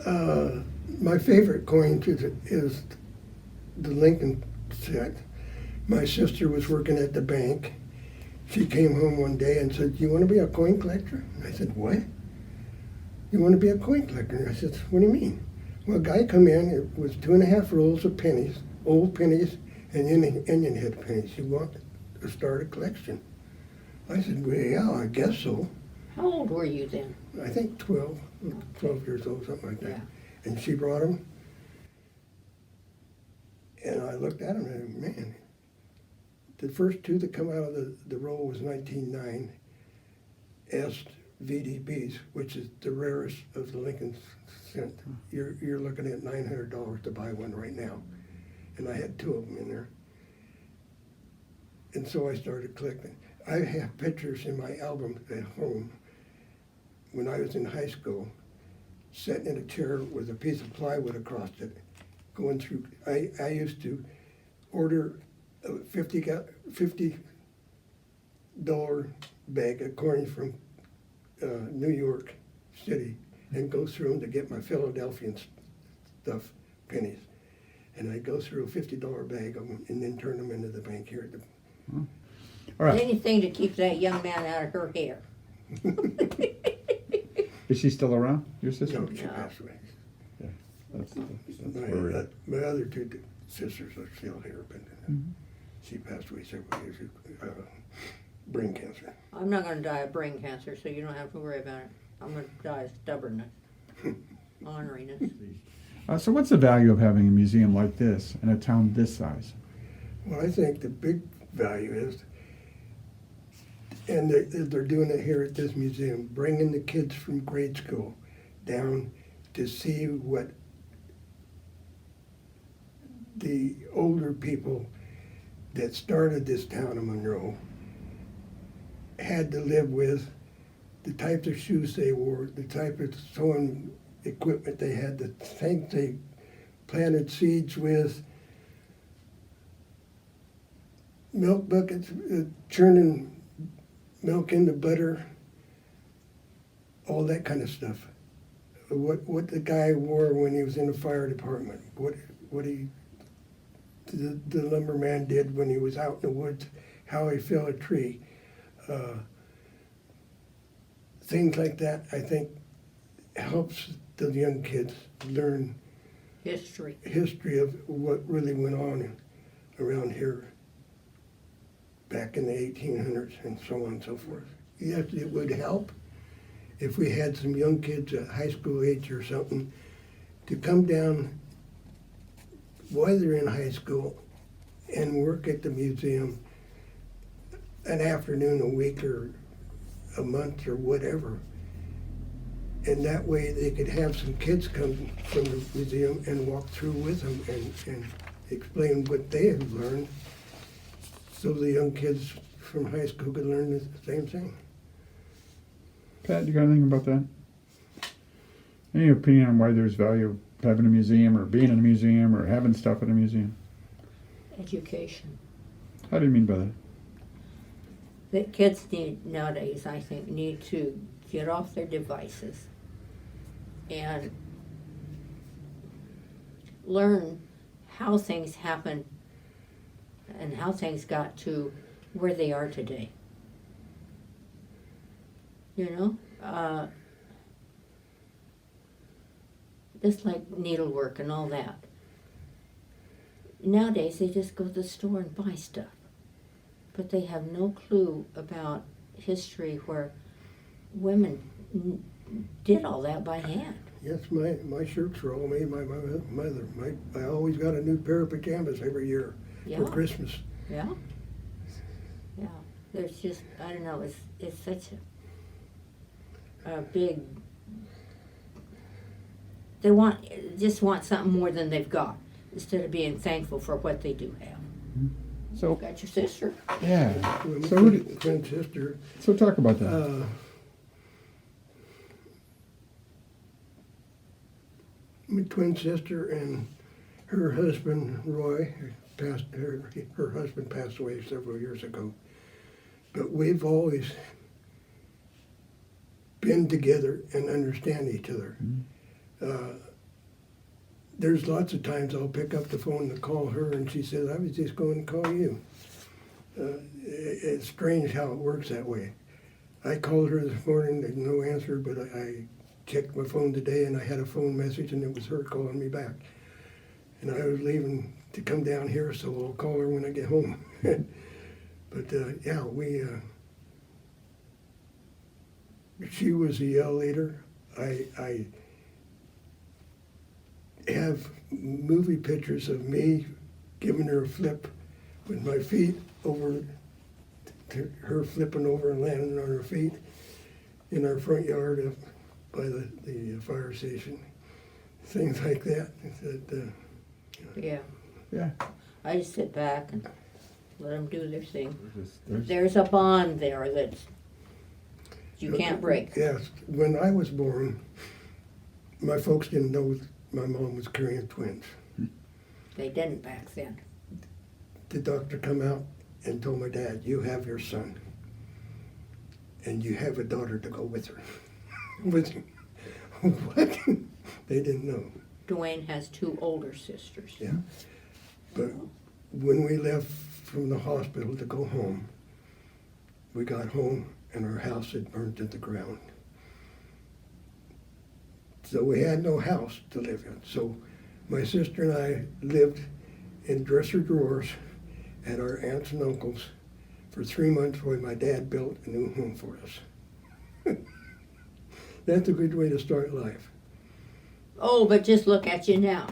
My favorite coin is the Lincoln set. My sister was working at the bank. She came home one day and said, "Do you want to be a coin collector?" And I said, "What? You want to be a coin collector?" And I said, "What do you mean?" Well, a guy come in, it was 2.5 rolls of pennies, old pennies, and Indian head pennies. You want to start a collection? I said, "Well, yeah, I guess so." How old were you then? I think 12 years old, something like that. Yeah. And she brought them. And I looked at them and, man, the first two that come out of the roll was 1909 SVDBs, which is the rarest of the Lincoln cent. You're looking at $900 to buy one right now. And I had 2 of them in there. And so I started collecting. I have pictures in my album at home when I was in high school, sitting in a chair with a piece of plywood across it, going through. I used to order a $50 bag of coins from New York City and go through them to get my Philadelphian stuff, pennies. And I'd go through a $50 bag of them and then turn them into the bank here at the... All right. Anything to keep that young man out of her hair. Is she still around, your sister? No, she passed away. Yeah, that's worrying. My other 2 sisters are still here, but she passed away several years ago. Brain cancer. I'm not going to die of brain cancer, so you don't have to worry about it. I'm going to die of stubbornness, orneriness. So what's the value of having a museum like this in a town this size? Well, I think the big value is, and they're doing it here at this museum, bringing the kids from grade school down to see what the older people that started this town of Monroe had to live with, the types of shoes they wore, the type of sewing equipment they had, the things they planted seeds with, milk buckets, churning milk into butter, all that kind of stuff. What the guy wore when he was in the fire department, what the lumberman did when he was out in the woods, how he fell a tree. Things like that, I think, helps the young kids learn History. history of what really went on around here back in the 1800s and so on and so forth. Yes, it would help if we had some young kids at high school age or something to come down while they're in high school and work at the museum an afternoon a week or a month or whatever. And that way they could have some kids come from the museum and walk through with them and explain what they have learned, so the young kids from high school could learn the same thing. Pat, you got anything about that? Any opinion on why there's value of having a museum or being in a museum or having stuff at a museum? Education. How do you mean by that? That kids nowadays, I think, need to get off their devices and learn how things happen and how things got to where they are today. You know, just like needlework and all that. Nowadays, they just go to the store and buy stuff, but they have no clue about history where women did all that by hand. Yes, my shirts were all made by my mother. I always got a new pair of pajamas every year for Christmas. Yeah. Yeah. There's just, I don't know, it's such a big, they just want something more than they've got, instead of being thankful for what they do have. So, Got your sister? yeah. My So, twin sister, so talk about that. my twin sister and her husband Roy her husband passed away several years ago, but we've always been together and understand each other. there's lots of times I'll pick up the phone to call her, and she says, I was just going to call you. It's strange how it works that way. I called her this morning, there's no answer, but I checked my phone today, and I had a phone message, and it was her calling me back. And I was leaving to come down here, so I'll call her when I get home. But yeah, she was a yell leader. I have movie pictures of me giving her a flip with my feet over to her flipping over and landing on her feet in our front yard up by the fire station. Things like that. Yeah. Yeah. I just sit back and let them do their thing. There's- There's a bond there that you can't break. Yes, when I was born, my folks didn't know my mom was carrying twins. They didn't back then. The doctor come out and told my dad, you have your son, and you have a daughter to go with her. With him. What? They didn't know. Dwayne has 2 older sisters. Yeah. But when we left from the hospital to go home, we got home and our house had burned to the ground. So we had no house to live in. So my sister and I lived in dresser drawers at our aunts and uncles for 3 months while my dad built a new home for us. That's a good way to start life. Oh, but just look at you now.